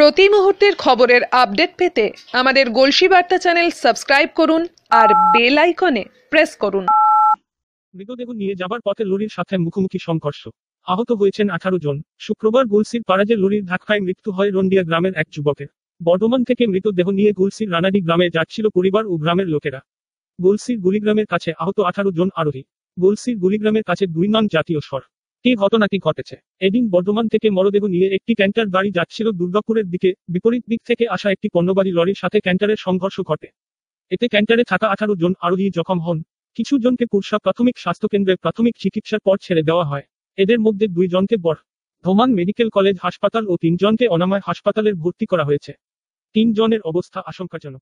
প্রতি মুহূর্তের খবরের আপডেট পেতে আমাদের গলসি বার্তা চ্যানেল সাবস্ক্রাইব করুন আর বেল আইকনে প্রেস করুন। মৃতদেহ নিয়ে যাবার পথে লরির সাথে মুখোমুখি সংঘর্ষ, আহত হয়েছেন 18 জন। শুক্রবার গুলসির পাড়াজে লরির ধাক্কায় মৃত্যু হয় রন্ডিয়া গ্রামের এক যুবকের। বর্ধমান থেকে মৃতদেহ নিয়ে গুলসির রানাডি গ্রামে যাচ্ছিল পরিবার ও গ্রামের লোকেরা। গুলসির গুলিগ্রামের কাছে আহত 18 জন আরোহী। গুলসির গুলিগ্রামের কাছে 2 নং জাতীয় সড়ক এই ঘটনাটি ঘটেছে। এদিন বর্ধমান থেকে মরদেহ নিয়ে একটি ক্যান্টার গাড়ি যাচ্ছিল দুর্গাপুরের দিকে। বিপরীত দিক থেকে আসা একটি পণ্যবাহী লরির সাথে ক্যান্টারের সংঘর্ষ ঘটে। এতে ক্যান্টারে থাকা 18 জন আরোহী জখম হন। কিছু জনকে পুরসা প্রাথমিক স্বাস্থ্যকেন্দ্রে প্রাথমিক চিকিৎসার পর ছেড়ে দেওয়া হয়। এদের মধ্যে 2 জনকে বর্ধমান মেডিকেল কলেজ হাসপাতাল ও 3 জনকে অনাময় হাসপাতালে ভর্তি করা হয়েছে। 3 জনের অবস্থা আশঙ্কাজনক।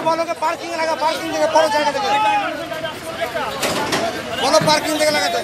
बोलो कि पार्किंग लगा, पार्किंग जगह बड़ो जगह देखे बोलो पार्किंग जगह लगा दे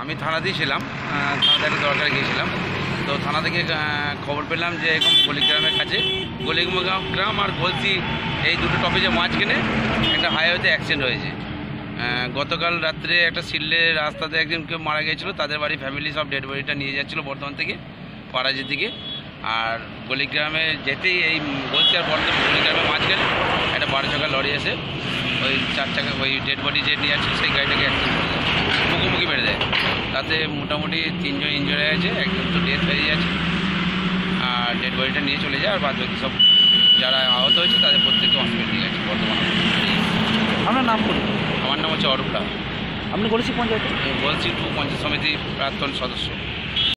আমি থানাতেই ছিলাম, থানাতে একটা দরকারে গিয়েছিলাম। তো থানা থেকে খবর পেলাম যে এরকম গলিগ্রামের কাছে গলিগ্রাম আর গলসি এই দুটো টপেজের মাঝখানে একটা হাইওয়েতে অ্যাক্সিডেন্ট হয়েছে। গতকাল রাত্রে একটা সিল্লে রাস্তাতে একজনকে মারা গিয়েছিলো। তাদের বাড়ি ফ্যামিলি সব ডেড বডিটা নিয়ে যাচ্ছিলো বর্ধমান থেকে পাড়াজের দিকে। আর গলিগ্রামে যেতেই এই গলসি আর বর্ধমান গলিগ্রামের মাঝখানে একটা 12 চাকা লরি এসে ওই 4 চাকা ওই ডেড বডি যে নিয়ে যাচ্ছিল সেই গাড়িটাকে অ্যাক্সিডেন্ট করে দেয়, মুখোমুখি মেরে দেয়। তাতে মোটামুটি 3 জন ইনজুরি হয়ে গেছে, একজন তো ডেথ হয়ে যাচ্ছে। আর ডেড বডিটা নিয়ে চলে যায়। আর বাদ বাকি সব যারা আহত হয়েছে তাদের প্রত্যেকে হসপিটাল নিয়ে গেছে বর্তমানে। আপনার নাম বলুন। আমার নাম হচ্ছে অরূপ রায়। আপনি গলসি পঞ্চায়েত? গলসি 2 পঞ্চায়েত সমিতি প্রাক্তন সদস্য।